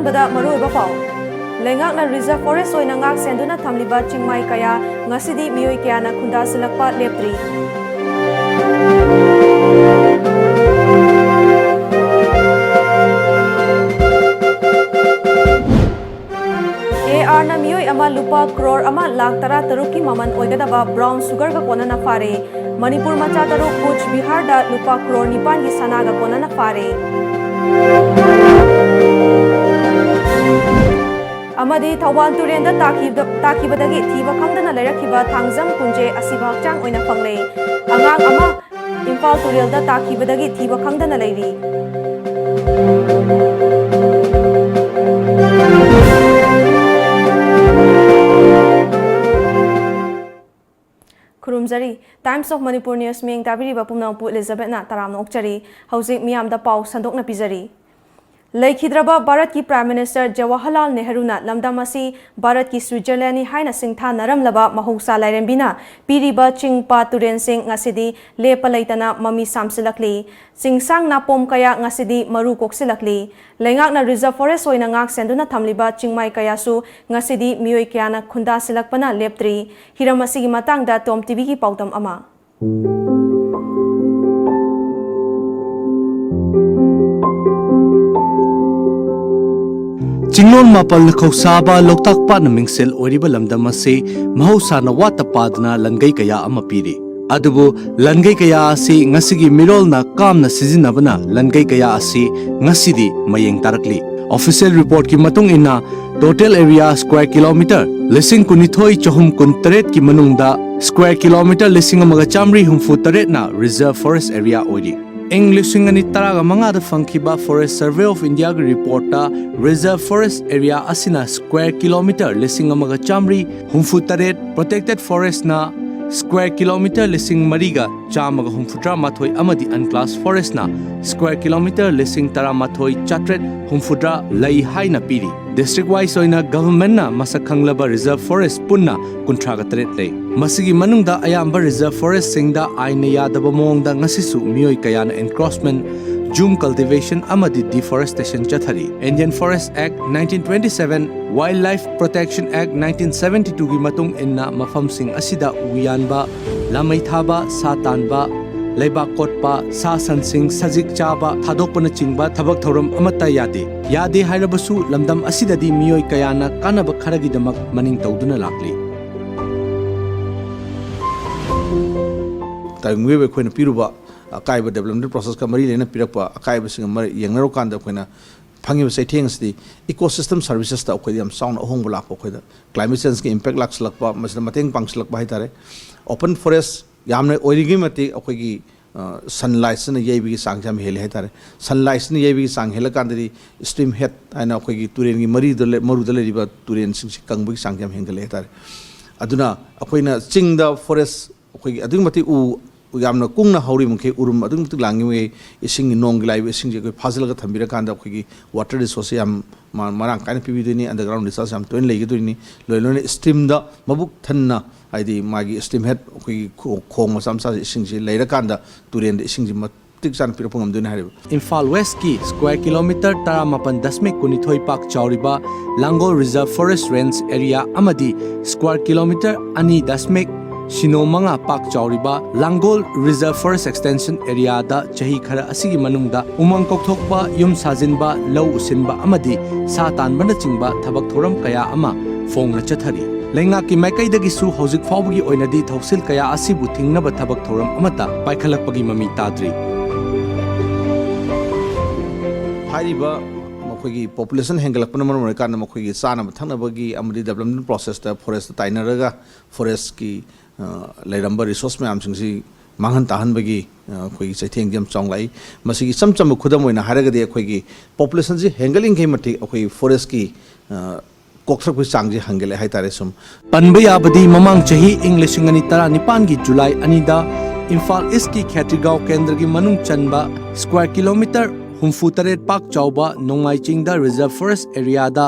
Ahanbada Maruiba Pau. Lengak na reserve forest oy nangak senduna thamliba chingmai kaya ngasidi mioi kaya na khunda silakpa leptri. AR na mioi ama lupa crore ama lakh tara taruki maman oigadaba brown sugar ga kona na fare. Manipur macha taruk Kuch Bihar da lupa crore nipan gi sana ga kona na fare. Amadi Thawal Turenda Takibadagi Thiba Kangdana Lerakiba Tangzam Kunje Asibak Chang Oina Pangle Angang Ama Impal Turelda Takibadagi Thiba Kangdana Lady Kurumzari Times of Manipur News Ming Tabiri Bapumna Pu Elizabeth Na Taram Okchari Housing Miam da Pau Sandok na Pizari Laikhidraba Bharat ki Prime Minister Jawaharlal Nehru na lamdamasi Bharat ki Switzerland ni haina singtha naramlaba mahousa lairembina piriba chingpa turen sing ngasidi lepa laitana mami samsilakli singsang na pom kaya ngasidi maru koksilakli lengak na reserve forest oina ngak senduna thamliba chingmai kaya su ngasidi mioi kya na khunda silakpana leptri hiramasi gi matangda Tom TV ki paudam ama Chinglon mapal Kausaba Loktak Pa na Mingsel Oriba Lamdamase Mahausa na Watapadna Langai Kaya Amapiri. Adubu Langai Kaya Asi Ngasigi Mirol na Kam na Sizinabana Langai Kaya Asi Ngasidi Mayeng Tarakli. Official report ki matung ina total area square kilometer Lising Kunithoi Chahum Kuntaret ki manungda square kilometer Lising Amaga Chamri Humfu Taret na reserve forest area Ori. English Singani Taraga Mangada Funkiba Forest Survey of India reporta reserve forest area asina square kilometer lising amaga chamri humfutaret protected forest na square kilometer lising mariga chamaga humfutra mathoi amadi unclassed forest na square kilometer lising tara mathoi chatret humfutra lai haina piri district wise oina government na masakhanglaba reserve forest punna kunthraga taret lei masigi manungda ayamba reserve forest singda aina yadaba mongda ngasisu mioi kayana encroachment Jum cultivation amadi deforestation chathari Indian Forest Act 1927 Wildlife Protection Act 1972 gi matung inna mafam sing asida uyanba lamai thaba sa tanba leiba kotpa sa sansing sajik chaba thadokpana chingba thabak thoram amata yade hairabasu lamdam asida di mioi kayana kanaba kharagi damak maning tawduna lakli tangwe be khoina piruba akaiba development process ka mari lena pirakpa akaiba singa mari yangnaro kanda khoina phangiba sai thengs di ecosystem services ta khoi yam sound ahong bulak ko khoida climate change ki impact laks lakpa masna mateng pangslak ba hitare open forest yamna oirigi mati akhoi gi sunlight na yebi gi sangjam hele hitare sunlight na yebi gi sang hela kandri stream head aina akhoi gi turen gi mari dole maru dole riba turen sing kangbu gi sangjam hengale hitare aduna akoina chingda forest akhoi gi adung mati u yamna kungna hauri mungke urum adung tu langi we ising nong lai ising je phazal ga thambira kanda khigi water resource yam marang kaina pibi dini underground resource yam toin legi dini loilone stream da mabuk thanna aidi magi stream head khigi khong masam sa ising je leira kanda turen ising je matik san pira pungam duni hariba Imphal West ki square kilometer tara mapan dasmek kunithoi pak chauriba Langol Reserve Forest Range area amadi square kilometer ani dasmek Shinomanga Pak Chauriba Langol Reserve Forest Extension Area da chahi khara asigi manungda umang kokthokba yum sajinba lau usinba amadi sa tanbana chingba thabak thoram kaya ama fongna chathari lenga ki maikai dagi su hojik fawgi oinadi thausil kaya asibu thingnaba thabak thoram amata paikhalakpagi mami tadri hariba makhoi population hengalakpana maram kan makhoi chana thangnabagi amadi development process ta forest tainaraga forest ki leiramba resource mayam singsi manghan tahan bagi khoi chaitheng jam chonglai masigi chamcham khudam oina haragadi khoi gi population ji hengaling ke mati khoi forest ki kokthrak bi changji hangele haitare sum panba yabadi mamang chahi English ngani tara nipan gi July anida Imphal East ki Khatrigao kendra gi manung chanba square kilometer humfu taret pak chauba nongmai chingda reserve forest area da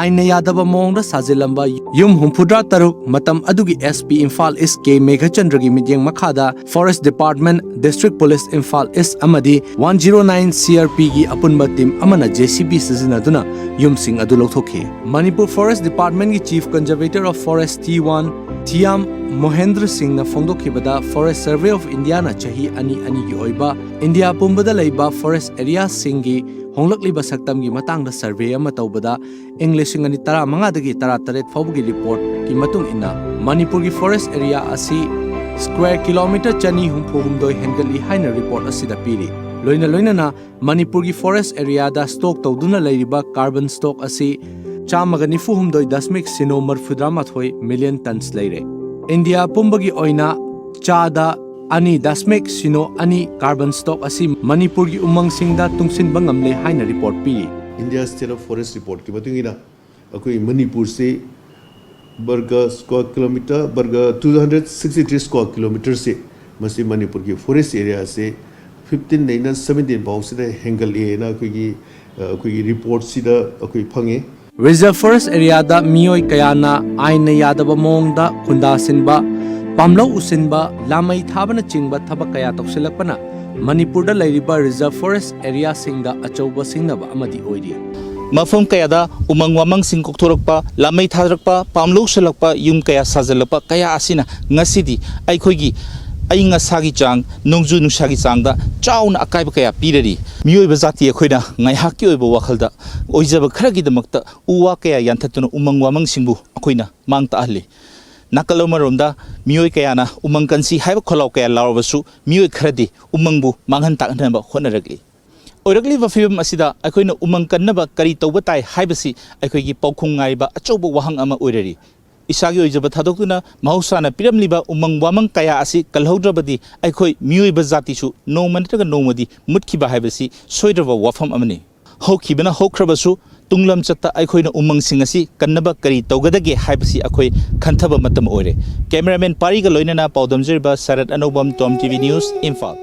aina yadaba mongda sajilamba yum humpudra taruk matam adugi SP Imphal East K Meghachandra gi midyeng makhada Forest Department District Police Imphal East amadi 109 CRP gi apunba team amana JCB sizinaduna yumsing adu lothokhi. Manipur Forest Department gi Chief Conservator of Forest T1 Thiam Mohendra Singh na phongdokhibada Forest Survey of India na chahi ani gi oiba India pumbada leiba forest area singi honglakliba saktamgi matangda survey ama tawbada English ngani tara mangadagi tara taret fawbugi report ki matung ina Manipur gi forest area asi square kilometer chani humphumdoi hengali haina report asida piri loina na Manipur gi forest area da stock tawduna leiriba carbon stock asi chamagani fuhumdoi dasmik sino marfudramathoi million tons leire India pumbagi oina chada ani dasmek sino ani carbon stock asi Manipur gi umang singda tungsin bangamle haina report pi India State of Forest report ki batungina akoi Manipur se burger square kilometer burger 263 square kilometer se masi Manipur ki forest area se 15 9 17 baw se da hengal e na akoi report sida akoi phange Reserve forest area da mioi kayana aina yadaba mongda khunda sinba pamlo usinba lamai thabana chingba thaba kaya toksilakpana Manipur da leiriba reserve forest area singda achauba singnaba amadi oiri Mafum kayada umang wamang sing kokthorokpa lamai tharakpa pamlo selakpa yum kaya sajalapa kaya asina ngasidi aikhoigi ainga sagi chang nongju nusagi changda chauna akaiba kaya pirari mioi bazati ekhoina ngai hakki oiba wakhalda oijaba kharagi damakta uwa kaya yanthatuna umang wamang singbu akhoina mangta ahli nakalomaromda mioi kayana umang kansi haiba kholau kaya lawbasu mioi kharadi umangbu manghan takhnaba honaragi oiragli ba fibam asida akhoina umang kannaba kari tawba tai haibasi akhoigi paukhung ngaiba achauba wahang ama oirari Isagi oijaba thadokuna mahusana piramliba umang wamang kaya asi kalhaudrabadi aikhoi miyoiba jati su nomantaga nomadi mutkhiba haibasi soidraba wafam amani hokhibana hokrabasu tunglam chatta aikhoina umang singasi kannaba kari tawgadage haibasi akhoi khanthaba matam oire cameraman pariga loinana paudamjirba Sarat Anobam Tom TV News Imphal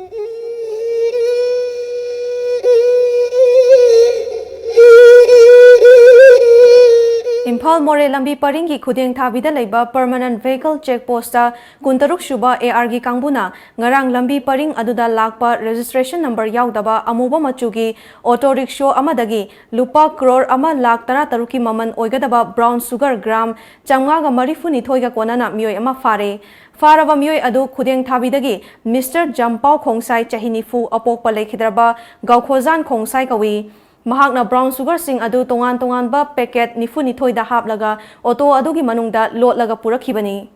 Imphal More lambi paringi khudeng thabida leiba permanent vehicle checkpost ta kuntaruk shuba AR gi kangbuna ngarang lambi paring aduda lakpa registration number yaudaba amuba machugi auto rickshaw amadagi lupa crore ama lakh tara taruki maman oigadaba brown sugar gram chamga ga marifuni thoiga konana mioi ama faraba mioi adu khudeng thabidagi Mr Jampau Khongsai chahinifu apokpa lekhidraba gaukhozan Khongsai kawi Mahakna brown sugar sing adu tongan ba packet nifu ni thoi da hap laga auto adu gi manungda lot laga purakhibani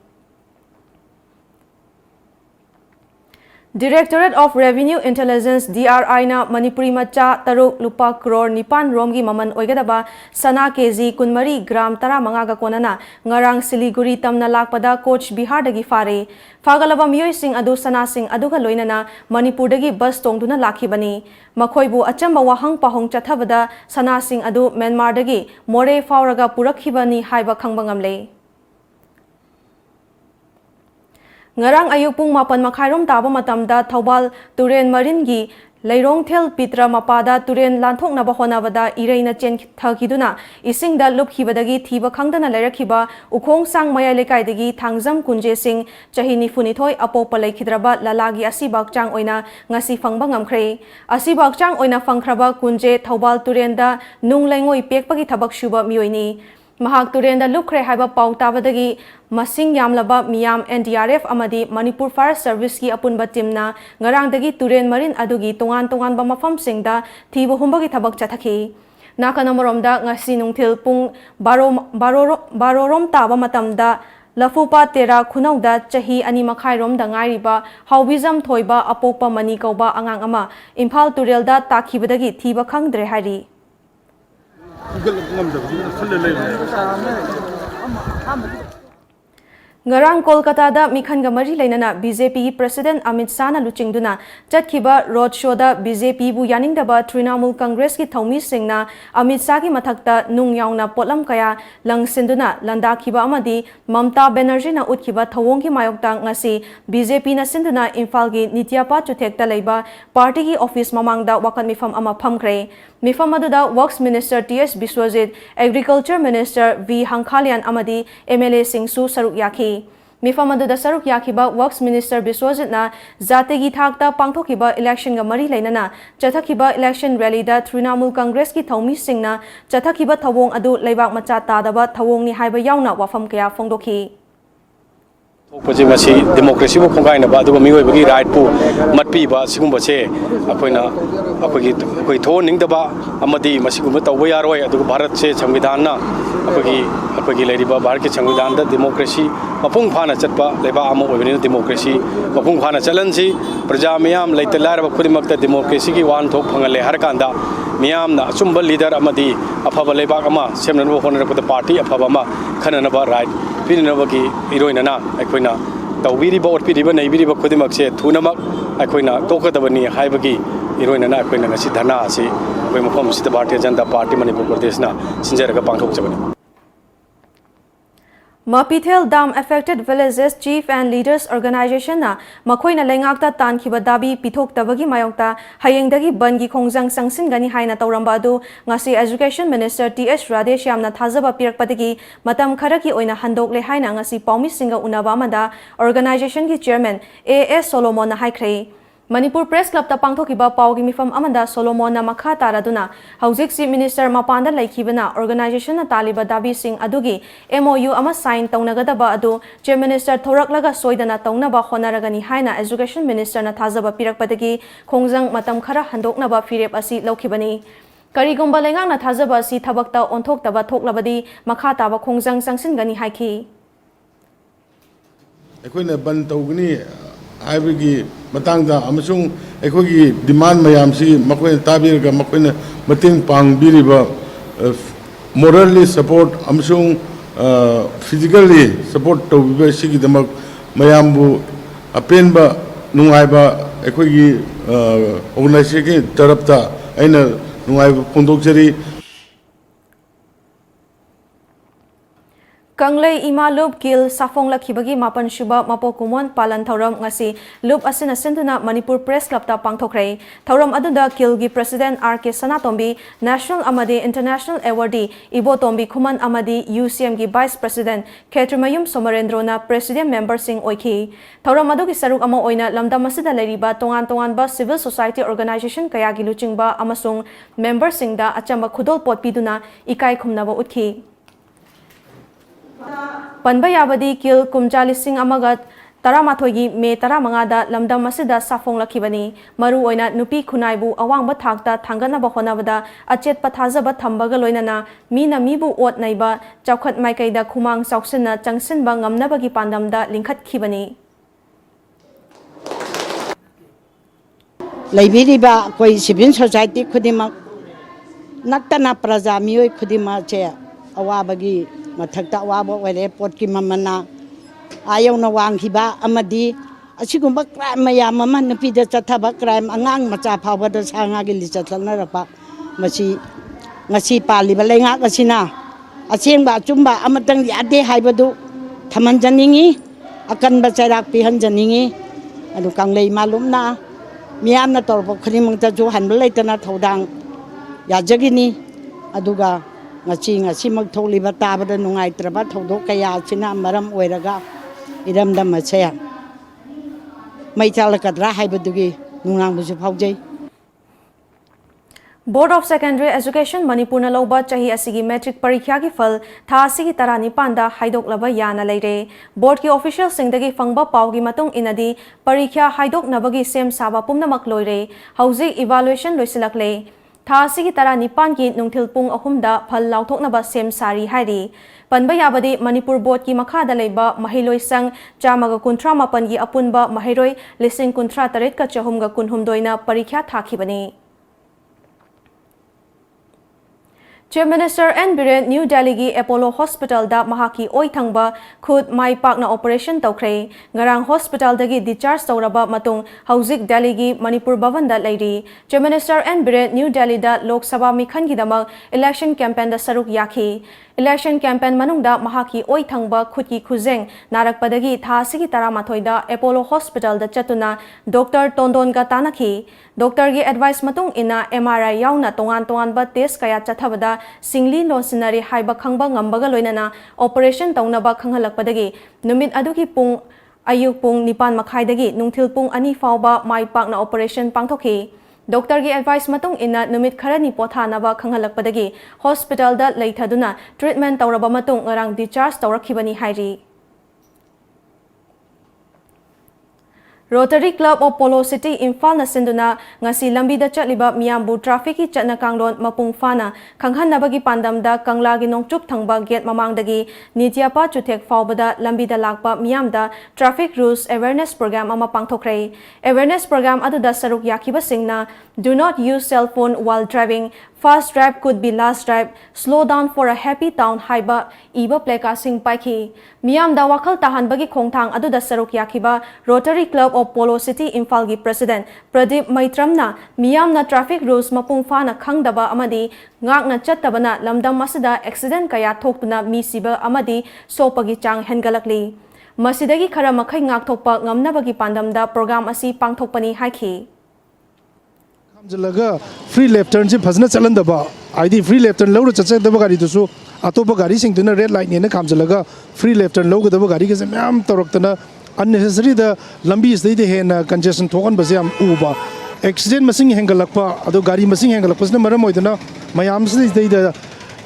Directorate of Revenue Intelligence DRI na Manipuri macha taruk lupa crore nipan rom gi maman oigadaba sana kg kunmari gram tara manga ga konana ngarang Siliguri tamna lakpada coach Bihar dagi fare fagalaba mioi sing adu sana sing adu ga loinana Manipur dagi bus tongduna lakhibani makhoibu achamba wahang pahong chathabada sana sing adu Myanmar dagi more fauraga purakhibani haiba khangbangamle Ngarang ayuk pung mapan makhairom taba matamda Thobal Turen Maringi Leirong Thel Pitra Mapada Turen Lanthok Naba Honabada Ireina Chen Thakiduna Isingda Lupkhibadagi Thiba Khangdana Lerakhiba Ukhong Sang Maya Lekaidagi Thangjam Kunje Singh Chahini Funithoi Apopa Lekhidraba Lalagi Asibakchang Oina Ngasi Phangba Ngamkhre Asibakchang Oina Phangkhraba Kunje Thobal Turenda Nung Lengoi Pekpagi Thabak Shuba Mioini Mahak Turenda Lukre Haiba Pau Tabadagi Masing Yamlaba Miyam NDRF Amadi Manipur Fire Service ki apunba timna ngarangdagi Turen Marin adugi tongan ba mafam singda thiba humbagi thabak chathaki nakanamaromda ngasi nungthil pung barorom taba matamda Lafupa Tera Khunauda Chahi Ani Makhairom da ngairiba Haubizam Thoiba Apokpa Mani Kauba Angang ama Imphal Turelda takhibadagi thiba khangdre hari Ngarang Kolkata Mikhan Gamari Lainana BJP President Amit Shah na luchingduna Chatkiba roadshow da BJP bu yaningdaba Trinamool Congress ki Thomi Singna Amit Shah ki mathakta nung yauna potlam kaya langsinduna landakiba amadi Mamta Banerjee na utkiba thawong ki mayokta ngasi BJP na sinduna Imphal gi Nityapa Chuthekta leiba party ki office mamangda wakan mifam ama phamkre Mifam aduda Works Minister T.S. Biswajit, Agriculture Minister V. Hangkhalian amadi MLA Singsu saruk yaki. Mifam aduda saruk yakiba Works Minister Biswajit na zategi thakta pangthokiba election ga mari lainana chathakiba election rally da Trinamool Congress ki Thomi Singna chathakiba thawong adu leibak macha tadaba thawong ni haiba yauna wafam kaya phongdokhi. Democracy bu khongai na ba du mi bagi right pu matpi ba sigum ba che akoina akoi tho ning da ba amadi masigum ta wa yaroi adu bharat se samvidhan na akoi leri ba bharat ke samvidhan da democracy mapung phana chatpa leba amo obini democracy mapung phana chalan si praja miyam leita lar ba khudimak ta democracy ki wan thok phangale har kanda miyam na chumba leader amadi afaba leba ama semnan bo honor ko party afaba ma khanana ba right pinabagi iroinana akoina tawbiriba orpiriba naibiriba khudimakse thunamak akoina tokadabani haibagi iroinana akoina ngasi dhana asi akoi mafam sida Bharatiya Janata Party Manipur Pradesh na sinjaraga pangthokjabani. Mapithel Dam Affected Villages Chief and Leaders Organization na makoina lengakta tankiba dabi pithok tabagi mayokta hayengdagi bangi khongjang sangsin gani haina tauramba adu ngasi Education Minister T.S. Radesh yamna thazaba pirakpadagi matam kharaki oina handokle haina ngasi paumi singa unaba amada organization ki chairman A.S. Solomon na haikhrei. Manipur Press Club ta pangthokiba paugi mifam amanda Solomon na makha taraduna hauzik si minister mapanda laikhibana organization na taliba dabi sing adugi MOU ama sign taunagadaba adu chief minister thoraklaga soidana taunaba honaragani haina education minister na thazaba pirakpadagi khongjang matam khara handoknaba firep asi laukhibani karigumba lengang na thazaba si thabakta onthokdaba thoklabadi makha taba khongjang sangsingani haiki akoina ban tawgni aibagi matangda amasung ekhogi demand mayam si makoina tabirga makoina mating pangbiriba morally support amasung physically support to biba sigi damak mayambu apenba nungaiba ekhogi organization ki tarapta aina nungaiba pondokjari. Kanglei Ima Loop Gil Safong Lakhibagi Mapan Shuba Mapo Kumon Palan Thauram ngasi Loop asina senduna Manipur Press Club ta pangthokhrei Thauram aduda Kilgi President R.K. Sanatombi National Amadi International Awardee Ibo Tombi Khuman Amadi UCM gi Vice President Khetrimayum Somarendro na President Member Sing oikhi Thauram adugi saruk ama oina lamdam asida leriba tongan ba civil society organization kaya gi luchingba amasung member singda achamba khudol pot piduna ikai khumnaba utkhi Panba yabadi kil kumjali sing amagat taramathogi me taramangada lamdam masida safong lakhibani maru oina nupi khunaibu awangba thakta thanganaba honabada achet pathajaba thambaga loinana mina mibu ot naiba chawkhat maikaida khumang chawsinna changsinba ngamnabagi pandamda lingkhat khibani Laibiriba koi civil society khudimak naktana praja mioi khudima che awabagi mathakta wabo wele potki mamana ayona wanghiba amadi asigumba crime mayam ama napida chathaba crime angang macha phawba da sanga gi lichatna rapa masi ngasi paliba lenga kasina asengba chumba amatang yade haibadu thaman janingi akanba chairak pihan janingi adu kanglei malumna miyamna torbo khrimangta jo hanbal leitana thodang yajagini aduga ngasi mak tholiba tabada nungai traba thodok kaya china maram oiraga iramda machaya mai chalakadra haibadugi nungang buju phaujai Board of Secondary Education Manipur na lauba chahi asigi metric parikya ki phal tha asigi tarani panda haidok laba yana leire board ki official singdagi fangba pawgi matung inadi parikya haidok nabagi sem saba pumnamak loire hauji evaluation loisilakle Tha asigi tara nipan ki nungthil pung ahumda phal lauthoknaba sem sari hairi panba yabadi Manipur board ki makhada leiba mahiloi sang chamaga kunthra mapan gi apunba mahiroi lising kunthra taret ka chahumga kunhumdoina parikya thakhibani Chief Minister N. Biren New Delhi gi Apollo Hospital da mahaki oi thangba khud mai pakna operation tawkhrei ngarang hospital dagi discharge tawraba matung hauzik Delhi gi Manipur Bhavan da leiri. Chief Minister N. Biren New Delhi da Lok Sabha mikhan gi damak election campaign da saruk yakhi. Election campaign manungda mahaki oi thangba khudki khuzeng narakpadagi thasigi taramatoida Apollo Hospital da chatuna Dr. Tondon ga tanakhi. Dr. gi advice matung ina MRI yauna tongan ba test kaya chathabada singli lonsinari haiba khangba ngambaga loinana operation taunaba khanghalakpadagi numit adugi pung ayuk pung 9 makhaidagi nungthil pung 2 fawba mai pakna operation pangthokhi. Dr. gi advice matung ina numit kharani pothanaba khanghalakpadagi hospital da leithaduna treatment tawraba matung ngarang discharge tawrakhibani hairi. Rotary Club of Polo City Imphal na sinduna ngasi lambi da chatliba miyambu traffic ki chatna kanglon mapung fana khanghanabagi pandamda kanglagi nongchup thangba gate mamangdagi nityapa chuthek fawbada lambi da lakpa miyamda traffic rules awareness program ama pangthokrai. Awareness program aduda saruk yakiba singna do not use cell phone while driving. Fast drive could be last drive. Slow down for a happy town haiba iba pleka sing paiki. Miyam da wakal tahan bagi khongthang aduda saruk yakiba Rotary Club of Polo City Imphal gi President Pradeep Maitramna miyam na traffic rules mapung fana khangdaba amadi ngakna chattabana lamdam masada accident kaya thoktuna mi siba amadi sopagi chang hengalakli. Masidagi khara makhai ngak thokpa ngamnabagi pandamda program asi pangthokpani haiki. जलगा free left turn से फजना चलन दबा आईडी free left turn लौर चचे दबा गाड़ी तो सो अतोप गाड़ी सिंह तुना रेड लाइट ने काम जलगा फ्री लेफ्ट टर्न लौग दबा गाड़ी के से मैम तोरक्तना अननेसेसरी द लंबी इस दे हेन कंजेशन थोगन बसे हम उबा एक्सीडेंट मसिंग हेंगलकपा अदो गाड़ी मसिंग हेंगलकपसना मरम होइदना मयाम से दे द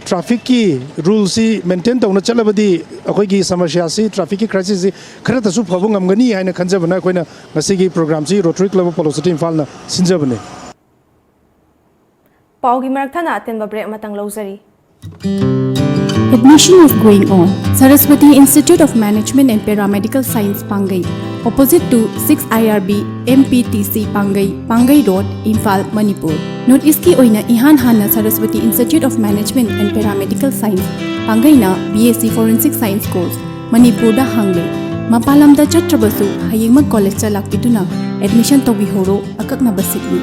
ट्रैफिक की रूल सी मेंटेन तौना चलबदी अखोगी समस्या सी ट्रैफिक की क्राइसिस सी खरा तसु फबु ngमगनी हाइना खंजबना कोइना ngasi प्रोग्राम सी Rotary Club of Polo City Imphal ना सिंजबने Paugi Marathana atin break matang lozari. Admission is going on. Saraswati Institute of Management and Paramedical Science Pangai, opposite to 6 IRB MPTC Pangai, Pangai Road, Imphal, Manipur. Note iski oina ihan hana Saraswati Institute of Management and Paramedical Science Pangai na BSc Forensic Science course Manipur da hangle. Mapalam da chatrabasu hayingma college cha lakpituna admission to bihoro akakna basikni.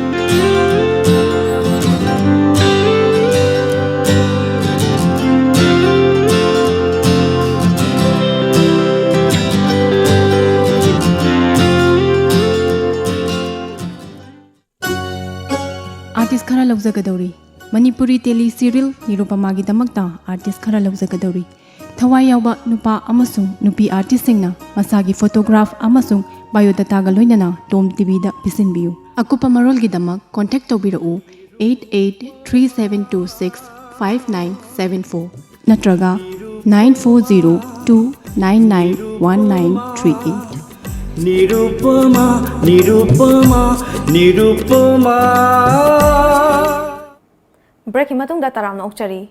Artist खरा लौजगदौरी Manipuri tele serial निरूपमागी दमकता artist खरा लौजगदौरी थवाई यावबा नुपा अमसुंग नुपी artist सिंगना मसागी photograph अमसुंग biodata गा लोइनना Tom TV दा पिसिनबियु अकुपा मरोलगी दमक contact तौबिरउ 8837265974 नत्रगा 9402991938 Nirupama Nirupama Nirupama break हिमातुंग दा Taram नौकचरी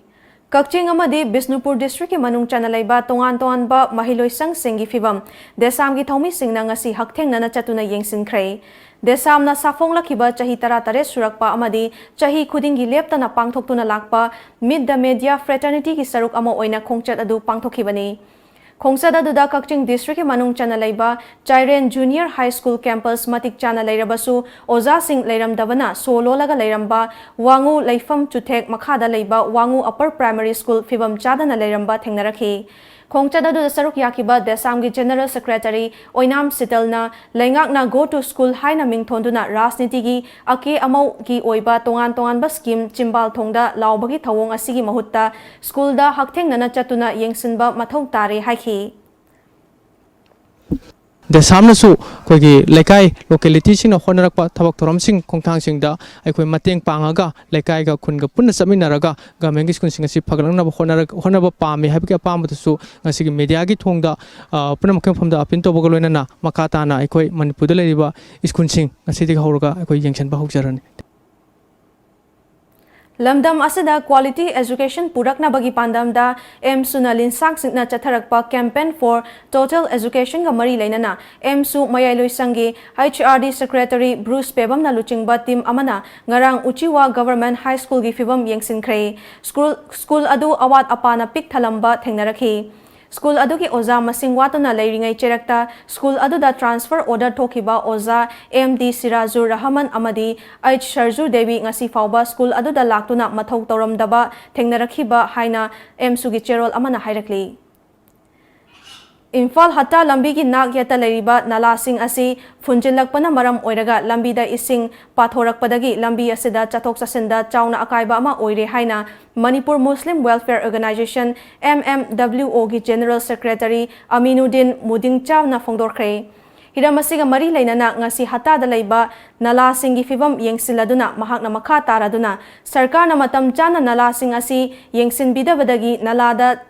Kakching अमदी Bishnupur district की मनुंग चनलैबा तोंगान तोंगानबा महिलोय संघ फिवम देसाम की थौमी सिंगना ngasi hakthengna चतुना येंगसिनख्रे देसामना साफोंगलखिबा चाही 13 सुरकपा अमदी चाही खुदिंगी लेप्तना पांगथोक्तुना Lakpa mid the media fraternity की सरुक अमा ओइना खोंगचत अदु पांगथोखिबनी खोंगसदा दुदा कक्चिंग डिस्ट्रिक्ट के मनुंग चनलैबा Chairen junior high school campus मतिक चाना लैरबसु ओजा सिंह लैरमदबना सोलोलगा लैरंबा वांगु लैफम चुथेक मखादा लैबा वांगु अपर प्राइमरी स्कूल फिबम चादना लैरंबा थेंगनरखि खोंगचदा दुदा सरुक याकिबा देसाम की जनरल सेक्रेटरी ओइनाम सितलना लैंगाकना गो टू स्कूल हाइना मिंगथोंदुना राजनीति की अके अमौ की ओइबा तोंगान तोंगानबा स्कीम चिंबाल थोंगदा लावबगी थवोंग असिगी महुत्ता स्कूलदा हकथेंगना चतुना येंगसिनबा मथौ तारे हाइखि देसामनसु कोगी लेकाई लोकेलिटी सिंग होनरक थबक थोरम सिंग खोंथांग सिंगदा अखोय मतेंग पांगागा लेकाई गा खुनगा पुन्ना समिनारगा गवर्नमेंट स्कूल सिंग सि फगलंगना होनरब पामे हाबके पामदसु ngasi मीडिया की थोंगदा पुनम खंफमदा अपिन तोबग लोइना मकाताना अखोय मणिपुरदा लेरिबा स्कूल सिंग ngasi दिग हौरगा अखोय येंगसन बा हौजरन Lamdam asida quality education purakna bagi pandamda MSU na linsak singna chatharakpa campaign for total education ga mari lainana MSU mayailoi sangi HRD secretary Bruce Pebam na luchingba team amana ngarang Uchiwa government high school gi fibam yengsinkhre school adu awat apana pik thalamba thengnarakhi School adu ki oza masing watuna leiringai cherakta school adu da transfer order thokiba oza MD Sirazur Rahman amadi H Sharju Devi ngasi fauba school adu da laktuna mathau tawramdaba thengnarakhiba haina MSU gi cherol amana hairakli Infal Hatta lambi ki nak yata leiriba nalasing asi funjilakpana maram oiraga lambi da ising pathorakpadagi lambi asida chathok sasinda chauna akaiba ama oire haina Manipur Muslim Welfare Organization MMWO gi General Secretary Aminuddin Mudingchaw na fongdorkre Hiramasiga mari lainana ngasi Hatta da leiba nalasing gi fibam yengsiladuna mahakna makha taraduna sarkar na matam chana nalasing asi yengsin bidabadagi nalada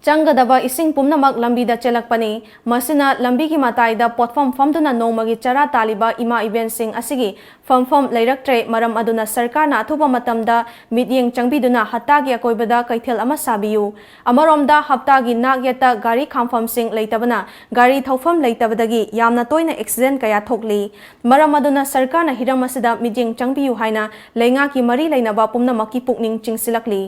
Changadaba ising pumnamak lambi da chelakpani masina lambi ki mataida potfam famduna nomagi chara taliba ima event sing asigi famfam leiraktre maram aduna sarkar na athuba matamda midyeng changbiduna hattagi akoibada kaithel ama sabiyu amaromda haptagi nagyata gari khamfam sing leitabana gari thofam leitabadagi yamna toina accident kaya thokli maram aduna sarkar na hiramasida midyeng changbiyu haina leinga ki mari leinaba pumnamaki pukning chingsilakli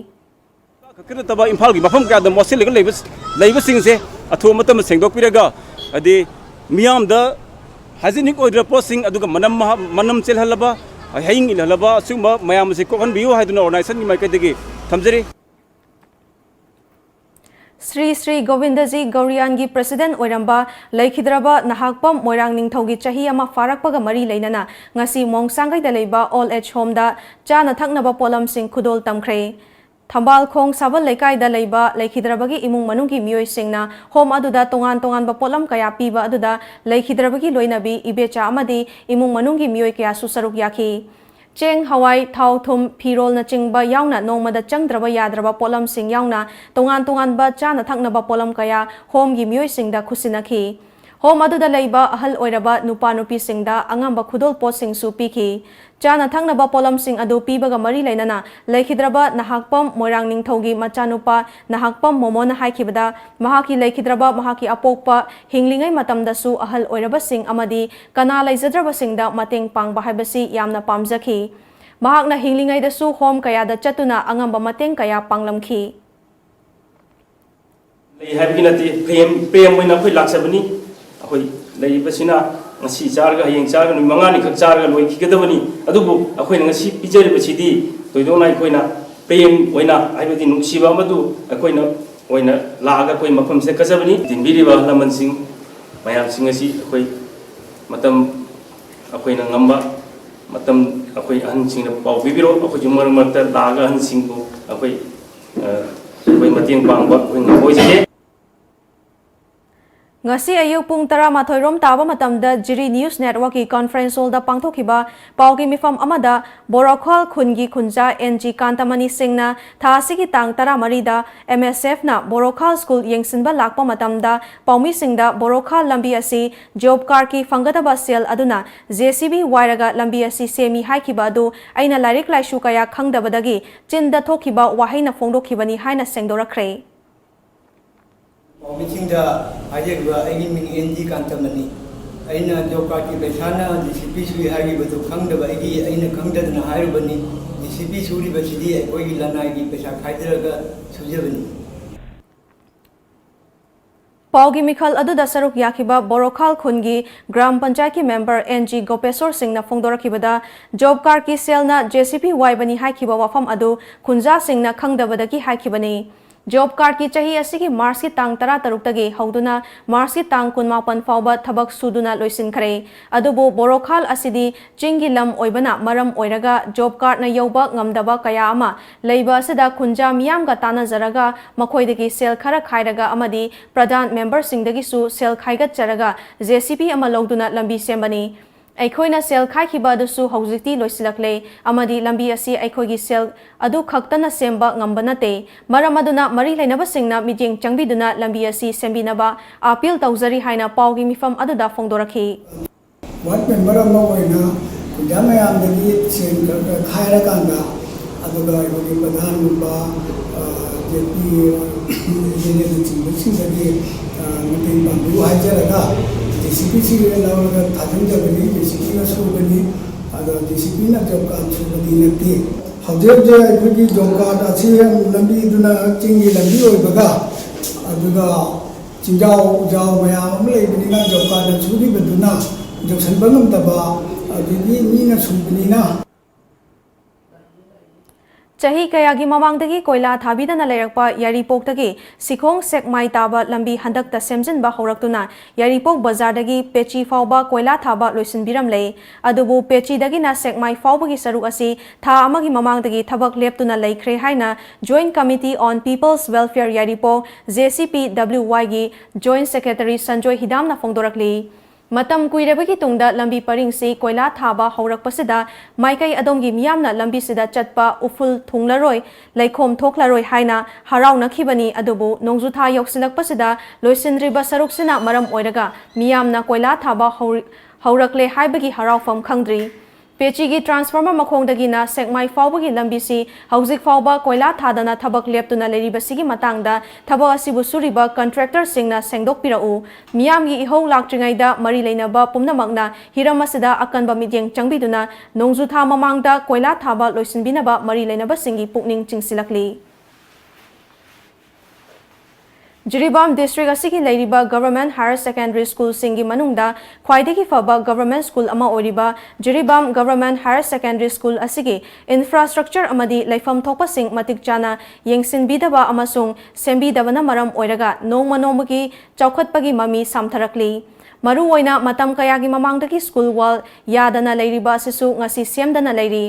Kena taba Imphal gi mafam kya da mosil leiba sing se athu matam sengdok piraga adi miyam da hygienic order posting aduga manam chel halaba haing il halaba sumba mayam se ko han biu haiduna organization ni mai kadegi thamjari Sri Govindaji Gauriangi President Oiramba Laikhidraba Nahakpam Moirang Ningthogi Chahi ama farakpaga mari leinana ngasi Mongsangai da leiba All Age Home da chana thaknaba polam sing khudol tamkhre Thambal Khong Sabal Laikai da leiba Laikhidrabagi imung manungki mioi singna home aduda tongan ba polam kaya piba aduda Laikhidrabagi loinabi ibecha amadi imung manungki mioi kaya susaruk yaki Cheng Hawaii Thau Thum Pirol na chingba yauna nongmada changdraba yadraba polam sing yauna tongan ba chana thaknaba polam kaya home gi mioi singda khusinakhi Home aduda leiba ahal oiraba nupa nupi singda angamba khudol pot sing su piki Chana thangnaba polam sing adu pibaga mari leinana Laikhidraba nahakpam Moirang Ningthogi machanupa nahakpam momona haikibada mahaki Laikhidraba mahaki apokpa hinglingai matamdasu ahal oiraba sing amadi kana laijadraba singda mateng pangba haibasi yamna pamjaki mahakna hinglingai dasu home kayada chatuna angamba mateng kaya panglamki lei habinati PM moina khoi laksabani akhoi lei basina ngasi charga hayeng charga nu mangani khak charga loi khigadabani adubu akhoi ngasi pijari basidi toidonai khoina PM oina haibadi nungsiba madu akhoina oina laaga khoi mafam se kajabani dinbiriba lamansing mayam sing asi akhoi matam akhoina ngamba matam akhoi an singna pau bibiro akhoi jumar marta laaga an singbu akhoi akhoi matiang pangba akhoi ngoi je Ngasi ayuk pung tara mathoirom taba matamda Jiri News Network ki conference hall da pangthokiba paugi mifam amada Borokhal khungi khunja NG Kantamani Singna thasi ki tang tara marida MSF na Borokhal school yengsinba lakpa matamda paumi singda Borokhal lambi asi job card ki fangadaba sel aduna JCB wairaga lambi asi semi haikiba adu aina larik laishu kaya khangdabadagi chinda thokiba wahaina fongdokhibani haina sengdorakre Meetingda ayegba agiming NG Kantamani aina joka ki besana DCP sui hagi batu khangdaba agi aina khangdadna hairubani DCP suri basidi koi lanai gi pesa khaidraga sujabani Paugi Mikhal adu da saruk yakiba Borokhal khungi Gram Panchayat ki member NG Gopesor Singh na fongdorakibada job card ki sel na JCP waibani haikiba wafam adu khunja Singh na khangdabada ki haikibani Job card ki chahi asigi Mars ki tang tara taruktage hauduna Mars ki tang kunmapan fauba thabak suduna loisin khare adubu Borokhal asidi chingi lam oibana maram oiraga job card na yoba ngamdaba kaya ama leiba asida khunja miyam ga tana zaraga makhoidagi sel khara khairaga amadi pradhan member singdagi su sel khaigat charaga JCP ama logduna lambi sembani Aikhoina sel khaikiba dusu haujikti loisilakle amadi lambi asi aikhoigi sel adu khaktana semba ngambanate maramaduna mari lainaba singna mijing changbiduna lambi asi sembinaba appeal tauzari haina paugi mifam aduda fongdorakhi What member ama oina kunjama yamdagi sen khaira kanda ꯑꯗꯨꯒ ꯑꯩꯈꯣꯏꯒꯤ ꯄ꯭ꯔꯙꯥꯟꯒꯨꯝꯕ ꯖꯦꯄꯤ ꯆꯤꯡꯕꯁꯤꯡꯗꯒꯤ ꯃꯇꯦꯡ ꯄꯥꯡꯕꯤꯌꯨ ꯍꯥꯏꯖꯔꯒ DCPꯁꯤ ꯂꯧꯔꯒ ꯊꯥꯖꯤꯟꯖꯕꯅꯤ DCPꯅ ꯁꯨꯕꯅꯤ ꯑꯗꯣ DCPꯅ job card ꯁꯨꯕꯗꯤ ꯅꯠꯇꯦ ꯍꯧꯖꯤꯛ ꯍꯧꯖꯤꯛ ꯑꯩꯈꯣꯏꯒꯤ job card ꯑꯁꯤ ꯂꯝꯕꯤꯗꯨꯅ ꯆꯤꯡꯒꯤ ꯂꯝꯕꯤ ꯑꯣꯏꯕꯒ ꯑꯗꯨꯒ ꯆꯤꯡꯖꯥꯎ ꯎꯖꯥꯎ ꯃꯌꯥꯝ ꯑꯃ ꯂꯩꯕꯅꯤꯅ ꯖꯣꯕ ꯀꯥꯔꯗ ꯁꯨꯔꯤꯕꯗꯨꯅ ꯌꯧꯁꯤꯟꯕ ꯉꯝꯗꯕ ꯑꯗꯒꯤ ꯃꯤꯅ ꯁꯨꯕꯅꯤꯅ ꯆꯍꯤ ꯀꯌꯥꯒꯤ ꯃꯃꯥꯡꯗꯒꯤ ꯀꯣꯏꯂꯥ ꯊꯥꯕꯤꯗꯅ ꯂꯩꯔꯛꯄ ꯌꯥꯏꯔꯤꯄꯣꯛꯇꯒꯤ ꯁꯤꯈꯣꯡ ꯁꯦꯛꯃꯥꯏ ꯇꯥꯕ ꯂꯝꯕꯤ ꯍꯟꯗꯛꯇ ꯁꯦꯝꯖꯤꯟꯕ ꯍꯧꯔꯛꯇꯨꯅ ꯌꯥꯏꯔꯤꯄꯣꯛ ꯕꯖꯥꯔꯗꯒꯤ ꯄꯦꯆꯤ ꯐꯥꯎꯕ ꯀꯣꯏꯂꯥ ꯊꯥꯕ ꯂꯣꯏꯁꯤꯟꯕꯤꯔꯝꯂꯦ ꯑꯗꯨꯕꯨ ꯄꯦꯆꯤꯗꯒꯤꯅ ꯁꯦꯛꯃꯥꯏ ꯐꯥꯎꯕꯒꯤ ꯁꯔꯨꯛ ꯑꯁꯤ ꯊꯥ ꯑꯃꯒꯤ ꯃꯃꯥꯡꯗꯒꯤ ꯊꯕꯛ ꯂꯦꯞꯇꯨꯅ ꯂꯩꯈ꯭ꯔꯦ ꯍꯥꯏꯅ ꯖꯣꯏꯟꯠ ꯀꯃꯤꯇꯤ ꯑꯣꯟ ꯄꯤꯄꯜꯁ ꯋꯦꯜꯐꯤꯌꯔ ꯌꯥꯏꯔꯤꯄꯣꯛ JCPWY ꯒꯤ ꯖꯣꯏꯟꯠ ꯁꯦꯀ꯭ꯔꯦꯇꯔꯤ ꯁꯟꯖꯣꯏ ꯍꯤꯗꯥꯝꯅ ꯐꯣꯡꯗꯣꯔꯛꯂꯤ ꯃꯇꯝ ꯀꯨꯏꯔꯕꯒꯤ ꯇꯨꯡꯗ ꯂꯝꯕꯤ ꯄꯔꯤꯡꯁꯤ ꯀꯣꯏꯂꯥ ꯊꯥꯕ ꯍꯧꯔꯛꯄꯁꯤꯗ ꯃꯥꯏꯀꯩ ꯑꯗꯣꯝꯒꯤ ꯃꯤꯌꯥꯝꯅ ꯂꯝꯕꯤꯁꯤꯗ ꯆꯠꯄ ꯎꯐꯨꯜ ꯊꯨꯡꯂꯔꯣꯏ ꯂꯩꯈꯣꯝ ꯊꯣꯛꯂꯔꯣꯏ ꯍꯥꯏꯅ ꯍꯔꯥꯎꯅꯈꯤꯕꯅꯤ ꯑꯗꯨꯕꯨ ꯅꯣꯡꯖꯨꯊꯥ ꯌꯧꯁꯤꯜꯂꯛꯄꯁꯤꯗ ꯂꯣꯏꯁꯤꯟꯗ꯭ꯔꯤꯕ ꯁꯔꯨꯛꯁꯤꯅ ꯃꯔꯝ ꯑꯣꯏꯔꯒ ꯃꯤꯌꯥꯝꯅ ꯀꯣꯏꯂꯥ ꯊꯥꯕ ꯍꯧꯔꯛꯂꯦ ꯍꯥꯏꯕꯒꯤ ꯍꯔꯥꯎꯐꯝ ꯈꯪꯗ꯭ꯔꯤ ꯄꯦꯆꯤꯒꯤ ꯇ꯭ꯔꯥꯟꯁꯐꯣꯔꯃꯔ ꯃꯈꯣꯡꯗꯒꯤꯅ ꯁꯦꯛꯃꯥꯏ ꯐꯥꯎꯕꯒꯤ ꯂꯝꯕꯤꯁꯤ ꯍꯧꯖꯤꯛ ꯐꯥꯎꯕ ꯀꯣꯏꯂꯥ ꯊꯥꯗꯅ ꯊꯕꯛ ꯂꯦꯞꯇꯨꯅ ꯂꯩꯔꯤꯕꯁꯤꯒꯤ ꯃꯇꯥꯡꯗ ꯊꯕꯛ ꯑꯁꯤꯕꯨ ꯁꯨꯔꯤꯕ ꯀꯟꯇ꯭ꯔꯦꯛꯇꯔꯁꯤꯡꯅ ꯁꯦꯡꯗꯣꯛꯄꯤꯔꯛꯎ ꯃꯤꯌꯥꯝꯒꯤ ꯏꯍꯧ ꯂꯥꯛꯇ꯭ꯔꯤꯉꯩꯗ ꯃꯔꯤ ꯂꯩꯅꯕ ꯄꯨꯝꯅꯃꯛꯅ ꯍꯤꯔꯝ ꯑꯁꯤꯗ ꯑꯀꯟꯕ ꯃꯤꯠꯌꯦꯡ ꯆꯪꯕꯤꯗꯨꯅ ꯅꯣꯡꯖꯨꯊꯥ ꯃꯃꯥꯡꯗ ꯀꯣꯏꯂꯥ ꯊꯥꯕ ꯂꯣꯏꯁꯤꯟꯕꯤꯅꯕ ꯃꯔꯤ ꯂꯩꯅꯕꯁꯤꯡꯒꯤ ꯄꯨꯛꯅꯤꯡ ꯆꯤꯡꯁꯤꯜꯂꯛꯂꯤ ꯖꯤꯔꯤꯕꯥꯝ ꯗꯤꯁꯇ꯭ꯔꯤꯛ ꯑꯁꯤꯒꯤ ꯂꯩꯔꯤꯕ ꯒꯚꯔꯟꯃꯦꯟꯠ ꯍꯥꯌꯔ ꯁꯦꯀꯦꯟꯗꯔꯤ ꯁ꯭ꯀꯨꯜꯁꯤꯡꯒꯤ ꯃꯅꯨꯡꯗ ꯈ꯭ꯋꯥꯏꯗꯒꯤ ꯐꯕ ꯒꯚꯔꯟꯃꯦꯟꯠ ꯁ꯭ꯀꯨꯜ ꯑꯃ ꯑꯣꯏꯔꯤꯕ ꯖꯤꯔꯤꯕꯥꯝ ꯒꯚꯔꯟꯃꯦꯟꯠ ꯍꯥꯌꯔ ꯁꯦꯀꯦꯟꯗꯔꯤ ꯁ꯭ꯀꯨल ꯑꯁꯤꯒꯤ ꯏꯟꯐ꯭ꯔꯥꯁ꯭ꯇ꯭ꯔꯛꯆꯔ ꯑꯃꯗꯤ ꯂꯩꯐꯝ ꯊꯣꯛꯄꯁꯤꯡ ꯃꯇꯤꯛ ꯆꯥꯅ ꯌꯦꯡꯁꯤꯟꯕꯤꯗꯕ ꯑꯃꯁꯨꯡ ꯁꯦꯝꯕꯤꯗꯕꯅ ꯃꯔꯝ ꯑꯣꯏꯔꯒ ꯅꯣꯡꯃ ꯅꯣꯡꯃꯒꯤ ꯆꯥꯎꯈꯠꯄꯒꯤ ꯃꯃꯤ ꯁꯥꯝꯊꯔꯛꯂꯤ ꯃꯔꯨꯑꯣꯏꯅ ꯃꯇꯝ ꯀꯌꯥꯒꯤ ꯃꯃꯥꯡꯗꯒꯤ ꯁ꯭ꯀꯨꯜ ꯋꯥꯜ ꯌꯥꯗꯅ ꯂꯩꯔꯤꯕ ꯑꯁꯤꯁꯨ ꯉꯁꯤ ꯁꯦꯝꯗꯅ ꯂꯩꯔꯤ